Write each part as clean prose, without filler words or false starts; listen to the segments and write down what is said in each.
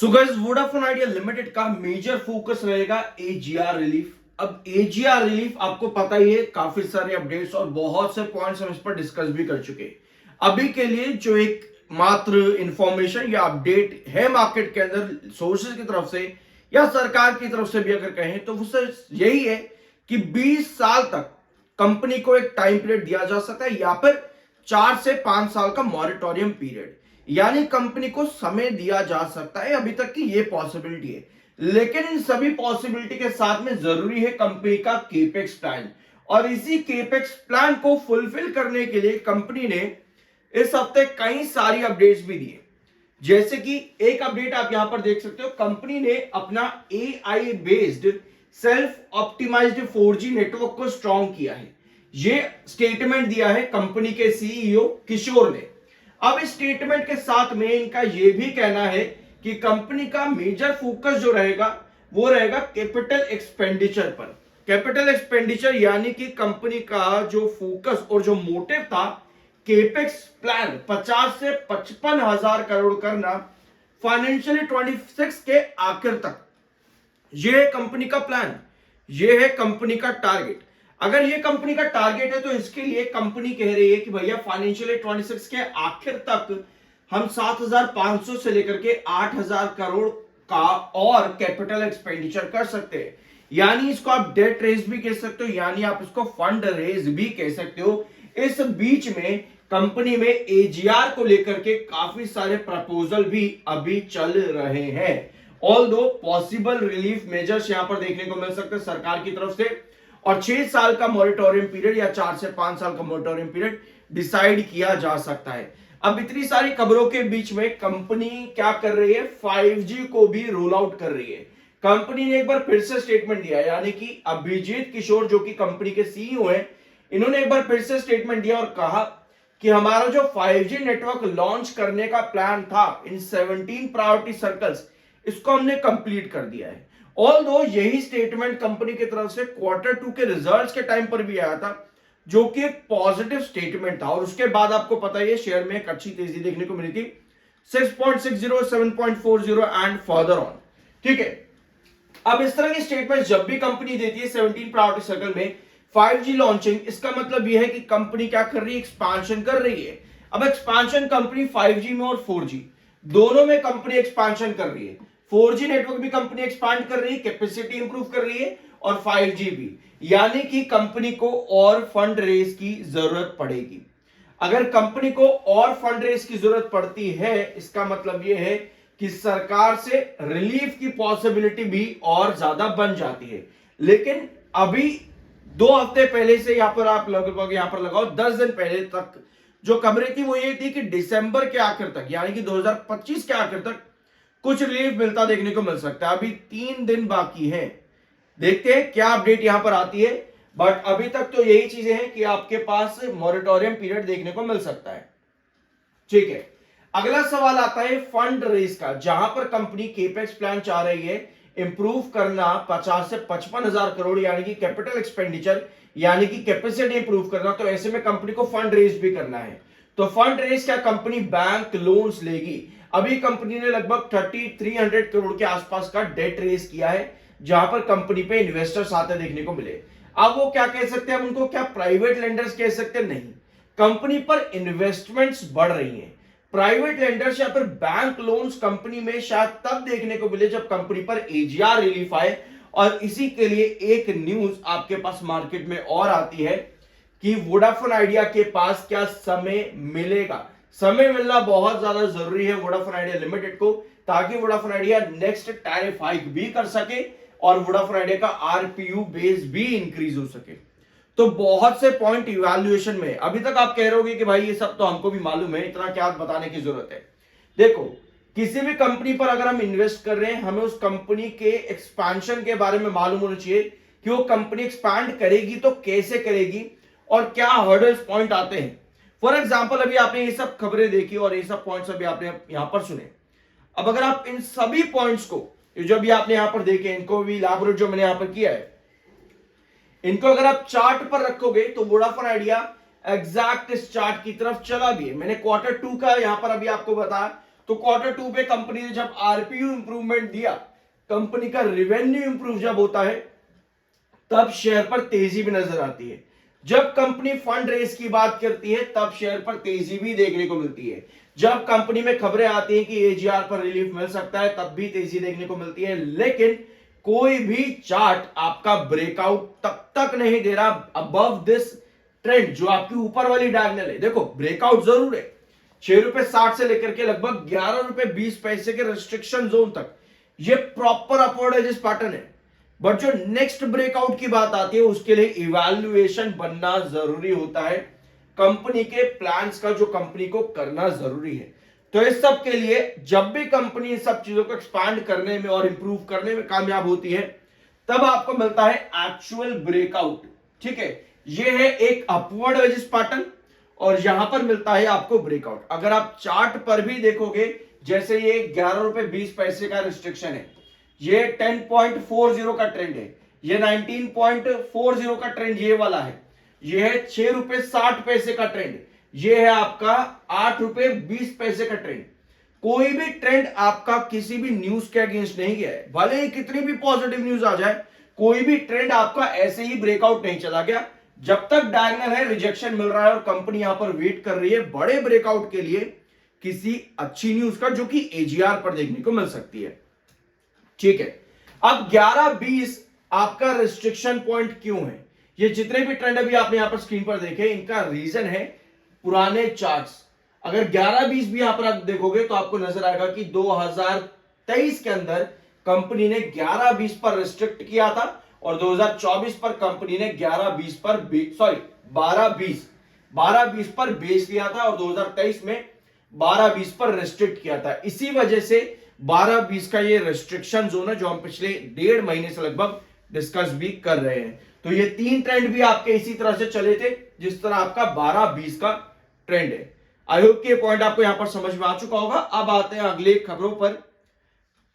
So guys, Vodafone idea limited का major focus रहेगा AGR relief. अब एजीआर रिलीफ आपको पता ही है, काफी सारे अपडेट्स और बहुत से पॉइंट्स हम इस पर डिस्कस भी कर चुके हैं। अभी के लिए जो एक मात्र इंफॉर्मेशन या अपडेट है मार्केट के अंदर सोर्सेज की तरफ से या सरकार की तरफ से भी अगर कहें तो वो सिर्फ यही है कि 20 साल तक कंपनी को एक टाइम पीरियड दिया जा सकता है या फिर 4 से 5 साल का मॉरिटोरियम पीरियड, यानी कंपनी को समय दिया जा सकता है। अभी तक की ये पॉसिबिलिटी है, लेकिन इन सभी पॉसिबिलिटी के साथ में जरूरी है कंपनी का केपेक्स प्लान। और इसी केपेक्स प्लान को फुलफिल करने के लिए कंपनी ने इस हफ्ते कई सारी अपडेट्स भी दिए। जैसे कि एक अपडेट आप यहां पर देख सकते हो, कंपनी ने अपना AI based self optimised 4G network को स्ट्रॉन्ग किया है। ये स्टेटमेंट दिया है कंपनी के सीईओ किशोर ने। अब इस स्टेटमेंट के साथ में इनका यह भी कहना है कि कंपनी का मेजर फोकस जो रहेगा वो रहेगा कैपिटल एक्सपेंडिचर पर। कैपिटल एक्सपेंडिचर यानी कि कंपनी का जो फोकस और जो मोटिव था, केपेक्स प्लान 50 से 55 हजार करोड़ करना फाइनेंशियली 26 के आखिर तक। यह है कंपनी का प्लान, यह है कंपनी का टारगेट। अगर ये कंपनी का टारगेट है तो इसके लिए कंपनी कह रही है कि भैया फाइनेंशियल 26 के आखिर तक हम 7,500 से लेकर के 8,000 करोड़ का और कैपिटल एक्सपेंडिचर कर सकते हैं। यानी इसको आप डेट रेज भी कह सकते हो, यानी आप इसको फंड रेज भी कह सकते हो। इस बीच में कंपनी में एजीआर को लेकर के काफी सारे प्रपोजल भी अभी चल रहे हैं। ऑल्दो पॉसिबल रिलीफ मेजर्स यहां पर देखने को मिल सकते हैं सरकार की तरफ से, और 6 साल का मॉरिटोरियम पीरियड या 4 से 5 साल का मॉरिटोरियम पीरियड डिसाइड किया जा सकता है। अब इतनी सारी खबरों के बीच में कंपनी क्या कर रही है, 5G को भी रोल आउट कर रही है। कंपनी ने एक बार फिर से स्टेटमेंट दिया, यानी कि अभिजीत किशोर जो कि कंपनी के सीईओ हैं, इन्होंने एक बार फिर से स्टेटमेंट दिया और कहा कि हमारा जो 5G नेटवर्क लॉन्च करने का प्लान था इन 17 प्रायोरिटी सर्कल्स, इसको हमने कंप्लीट कर दिया है। ऑल्दो यही स्टेटमेंट कंपनी की तरफ से Q2 के रिजल्ट्स के टाइम पर भी आया था, जो कि एक पॉजिटिव स्टेटमेंट था। और उसके बाद आपको पता है शेयर में एक अच्छी तेजी देखने को मिली थी, 6.60, 7.40 एंड फर्दर ऑन। ठीक है, अब इस तरह की स्टेटमेंट जब भी कंपनी देती है 17 प्रायोरिटी सर्कल में 5G लॉन्चिंग, इसका मतलब यह है कि कंपनी क्या कर रही है, एक्सपांशन कर रही है। अब एक्सपांशन कंपनी 5G में और 4G दोनों में कंपनी एक्सपांशन कर रही है। 4G नेटवर्क भी कंपनी एक्सपांड कर रही है, कैपेसिटी इंप्रूव कर रही है, और 5G भी, यानी कि कंपनी को और फंड रेज की जरूरत पड़ेगी। अगर कंपनी को और फंड रेज की जरूरत पड़ती है, इसका मतलब यह है कि सरकार से रिलीफ की पॉसिबिलिटी भी और ज्यादा बन जाती है। लेकिन अभी 2 हफ्ते पहले से यहां पर आप लगभग यहां पर लगाओ 10 दिन पहले तक जो खबरें थी वो ये थी कि दिसंबर के आखिर तक, यानी कि 2025 के आखिर तक कुछ रिलीफ मिलता देखने को मिल सकता है। अभी 3 दिन बाकी है, देखते हैं क्या अपडेट यहां पर आती है। बट अभी तक तो यही चीजें हैं कि आपके पास मॉरिटोरियम पीरियड देखने को मिल सकता है। ठीक है, अगला सवाल आता है फंड रेज का, जहां पर कंपनी केपेक्स प्लान चाह रही है इंप्रूव करना 50 से 55 हजार करोड़, यानी कि कैपिटल एक्सपेंडिचर, यानी कि कैपेसिटी इंप्रूव करना। तो ऐसे में कंपनी को फंड रेज भी करना है। तो फंड रेज क्या कंपनी बैंक लोन्स लेगी? अभी कंपनी ने लगभग 3300 करोड़ के आसपास का डेट रेज किया है, जहां पर कंपनी पे इन्वेस्टर्स आते देखने को मिले। अब वो क्या कह सकते हैं, अब उनको क्या प्राइवेट लेंडर्स कह सकते हैं? नहीं, कंपनी पर इन्वेस्टमेंट्स बढ़ रही हैं। प्राइवेट लेंडर्स या फिर बैंक लोन्स कंपनी में शायद तब देखने को मिले जब कंपनी पर एजीआर रिलीफ आए। और इसी के लिए एक न्यूज आपके पास मार्केट में और आती है कि वोडाफोन आइडिया के पास क्या समय मिलेगा। समय मिलना बहुत ज्यादा जरूरी है वोडाफोन आइडिया लिमिटेड को, ताकि Vodafone idea next tariff hike भी कर सके और वोडाफोन आइडिया का आरपीयू बेस भी इंक्रीज हो सके। तो बहुत से पॉइंट इवैल्यूएशन में अभी तक आप कह रहे होगे कि भाई ये सब तो हमको भी मालूम है, इतना क्या बताने की जरूरत है। देखो, किसी भी कंपनी पर अगर हम इन्वेस्ट कर रहे हैं, हमें उस कंपनी के एक्सपांशन के बारे में मालूम होना चाहिए कि वो कंपनी एक्सपैंड करेगी तो कैसे करेगी और क्या हर्डल्स पॉइंट आते हैं। फॉर एग्जाम्पल, अभी आपने ये सब खबरें देखी और ये सब पॉइंट्स अभी आपने यहां पर सुने। अब अगर आप इन सभी पॉइंट्स को जो भी आपने यहां पर देखे, इनको भी इलैबोरेट जो मैंने यहां पर किया है, इनको अगर आप चार्ट पर रखोगे तो वोडाफोन आइडिया एग्जैक्ट इस चार्ट की तरफ चला भी है। मैंने Q2 का यहां पर अभी आपको बताया, तो तो क्वार्टर 2 पे कंपनी ने जब आरपीयू इंप्रूवमेंट दिया, कंपनी का रेवेन्यू इंप्रूव जब होता है, तब शेयर पर तेजी भी नजर आती है। जब कंपनी फंड रेस की बात करती है, तब शेयर पर तेजी भी देखने को मिलती है। जब कंपनी में खबरें आती हैं कि एजीआर पर रिलीफ मिल सकता है, तब भी तेजी देखने को मिलती है। लेकिन कोई भी चार्ट आपका ब्रेकआउट तब तक नहीं दे रहा अबव दिस ट्रेंड, जो आपकी ऊपर वाली डायगोनल है। देखो ब्रेकआउट जरूर है, 6.60 से लेकर के लगभग 11.20 रुपए के रेस्ट्रिक्शन जोन तक ये प्रॉपर अपवर्ड एजिस पैटर्न है। बट जो नेक्स्ट ब्रेकआउट की बात आती है, उसके लिए इवैल्यूएशन बनना जरूरी होता है, कंपनी के प्लान्स का जो कंपनी को करना जरूरी है। तो इस सब के लिए जब भी कंपनी इन सब चीजों को एक्सपांड करने में और इंप्रूव करने में कामयाब होती है, तब आपको मिलता है एक्चुअल ब्रेकआउट। ठीक है, ये है एक अपवर्ड एजिस पैटर्न और यहां पर मिलता है आपको ब्रेकआउट। अगर आप चार्ट पर भी देखोगे, जैसे ये 11.20 का रिस्ट्रिक्शन है, ये 10.40 का ट्रेंड है, ये 19.40 का ट्रेंड ये वाला है, ये है 6.60 का ट्रेंड, ये है आपका 8.20 का ट्रेंड। कोई भी ट्रेंड आपका किसी भी न्यूज के अगेंस्ट नहीं गया है, भले ही कितनी भी पॉजिटिव न्यूज आ जाए, कोई भी ट्रेंड आपका ऐसे ही ब्रेकआउट नहीं चला गया। जब तक डायगोनल है, रिजेक्शन मिल रहा है और कंपनी यहां पर वेट कर रही है बड़े ब्रेकआउट के लिए, किसी अच्छी न्यूज का, जो कि एजीआर पर देखने को मिल सकती है। ठीक है, अब 11-20 आपका रिस्ट्रिक्शन पॉइंट क्यों है? ये जितने भी ट्रेंड अभी आपने यहां पर स्क्रीन पर देखे, इनका रीजन है पुराने चार्ट्स। अगर 11-20 भी यहां पर आप देखोगे तो आपको नजर आएगा कि 2023 के अंदर कंपनी ने 11-20 पर रिस्ट्रिक्ट किया था और 2024 पर कंपनी ने 12-20 पर बेच लिया था और 2023 में 12-20 पर रिस्ट्रिक्ट किया था। इसी वजह से 12-20 का ये रेस्ट्रिक्शन जोन है, जो हम पिछले 1.5 महीने से लगभग डिस्कस भी कर रहे हैं। तो ये तीन ट्रेंड भी आपके इसी तरह से चले थे, जिस तरह आपका 12-20 का ट्रेंड है। आई होप कि पॉइंट आपको यहां पर समझ में आ चुका होगा। अब आते हैं अगले खबरों पर।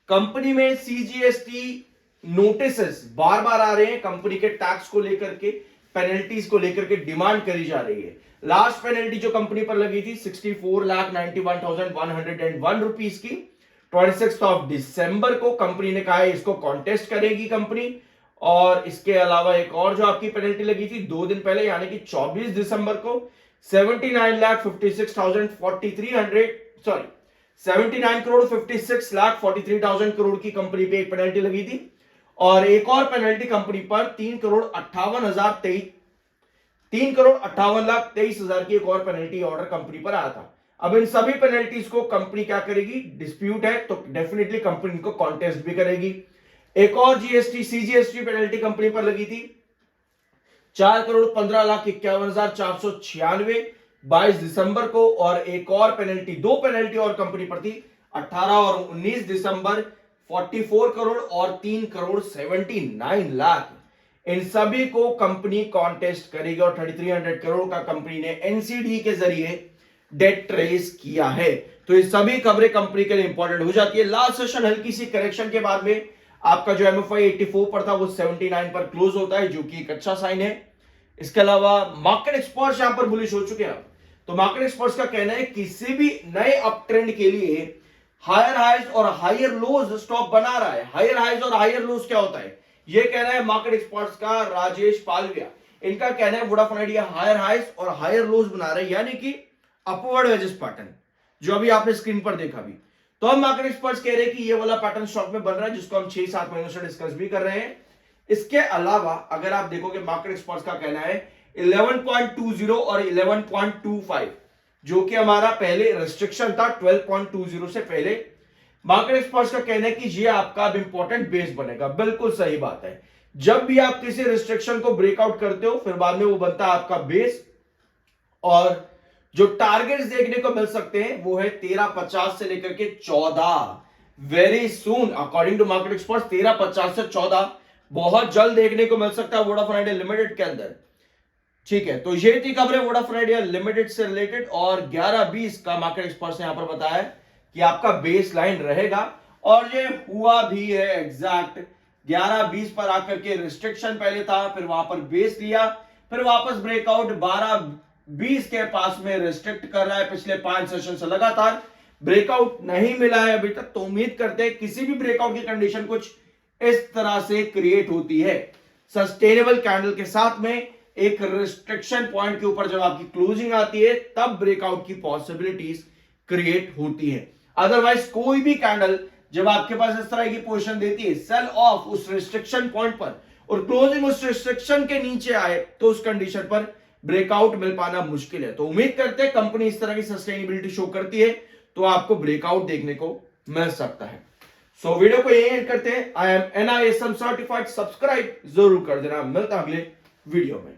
कंपनी में सीजीएसटी नोटिसेस बार बार आ रहे हैं, कंपनी के टैक्स को लेकर के, पेनल्टीज को लेकर के डिमांड करी जा रही है। लास्ट पेनल्टी जो कंपनी पर लगी थी 64,91,101 रुपीज की, 26 दिसंबर को कंपनी ने कहा है इसको कॉन्टेस्ट करेगी कंपनी। और इसके अलावा एक और जो आपकी पेनल्टी लगी थी 2 दिन पहले, यानी कि 24 दिसंबर को 79,56,000 करोड़ की कंपनी पे एक पेनल्टी लगी थी। और एक और पेनल्टी कंपनी पर 3,58,23,000 की एक और पेनल्टी ऑर्डर कंपनी पर आया था। अब इन सभी पेनल्टीज को कंपनी क्या करेगी? डिस्प्यूट है तो डेफिनेटली कंपनी को कॉन्टेस्ट भी करेगी। एक और सीजीएसटी पेनल्टी कंपनी पर लगी थी 4,15,51,496 22 दिसंबर को, और एक और पेनल्टी, 2 पेनल्टी और कंपनी पर थी 18 और 19 दिसंबर, 44 करोड़ और 3,79 लाख। इन सभी को कंपनी कॉन्टेस्ट करेगी और 3,300 करोड़ का कंपनी ने एनसीडी के जरिए डेट रेज किया है। तो ये सभी खबरें कंपनी के लिए इंपॉर्टेंट हो जाती है। लास्ट सेशन हल्की सी करेक्शन के बाद में आपका जो एमएफआई 84 पर था वो 79 पर क्लोज होता है, जो कि एक अच्छा साइन है। इसके अलावा मार्केट एक्सपर्ट्स यहां पर बुलिश हो चुके हैं। तो मार्केट एक्सपर्ट्स का कहना है किसी भी नए अप ट्रेंड के लिए हायर हाइज और हायर लोज स्टॉक बना रहा है। हायर हाइज और हायर लोज क्या होता है, ये कहना है मार्केट एक्सपर्ट्स का राजेश पालविया। इनका कहना है वोडाफोन आइडिया हायर हाइज और हायर लोज बना रहे हैं, यानी कि अपवर्ड एजिस पैटर्न, जो अभी आपने स्क्रीन पर देखा भी। तो हम मार्केट एक्सपर्ट्स कह रहे हैं कि ये वाला पैटर्न स्टॉक में बन रहा है, जिसको हम 6-7 महीनों से डिस्कस भी कर रहे हैं। इसके अलावा अगर आप देखोगे, मार्केट एक्सपर्ट्स का कहना है 11.20 और 11.25, जो कि हमारा पहले रिस्ट्रिक्शन था 12.20 से पहले। मार्केट एक्सपर्ट्स का कहना है कि ये आपका अब इंपॉर्टेंट बेस बनेगा। बिल्कुल सही बात है, जब भी आप किसी रिस्ट्रिक्शन को ब्रेकआउट करते हो, फिर बाद में वो बनता है आपका बेस। और जो टारगेट्स देखने को मिल सकते हैं वो है 13.50 से लेकर के 14, very soon according to market experts 13.50 से 14 बहुत जल्द देखने को मिल सकता है वोडाफोन आइडिया लिमिटेड के अंदर। ठीक है, तो ये थी खबरें वोडाफोन आइडिया लिमिटेड से रिलेटेड। और 11-20 का मार्केट एक्सपर्ट्स ने यहां पर बताया कि आपका बेस लाइन रहेगा, और ये हुआ भी है एग्जैक्ट। 11-20 पर आकर के रिस्ट्रिक्शन पहले था, फिर वहां पर बेस लिया, फिर वापस ब्रेकआउट 12-20 के पास में रिस्ट्रिक्ट कर रहा है पिछले 5 सेशन से लगातार। ब्रेकआउट नहीं मिला है अभी तक, तो उम्मीद करते हैं किसी भी ब्रेकआउट की कंडीशन कुछ इस तरह से क्रिएट होती है। सस्टेनेबल कैंडल के साथ में एक रिस्ट्रिक्शन पॉइंट के ऊपर जब आपकी क्लोजिंग आती है तब ब्रेकआउट की पॉसिबिलिटीज क्रिएट होती है। अदरवाइज कोई भी कैंडल जब आपके पास इस तरह की पोजीशन देती है सेल ऑफ उस रिस्ट्रिक्शन पॉइंट पर और क्लोजिंग उस रिस्ट्रिक्शन के नीचे आए तो उस कंडीशन पर ब्रेकआउट मिल पाना मुश्किल है। तो उम्मीद करते हैं कंपनी इस तरह की सस्टेनेबिलिटी शो करती है तो आपको ब्रेकआउट देखने को मिल सकता है। सो वीडियो को यही एंड करते हैं। I am NISM certified, subscribe जरूर कर देना। मिलता अगले वीडियो में।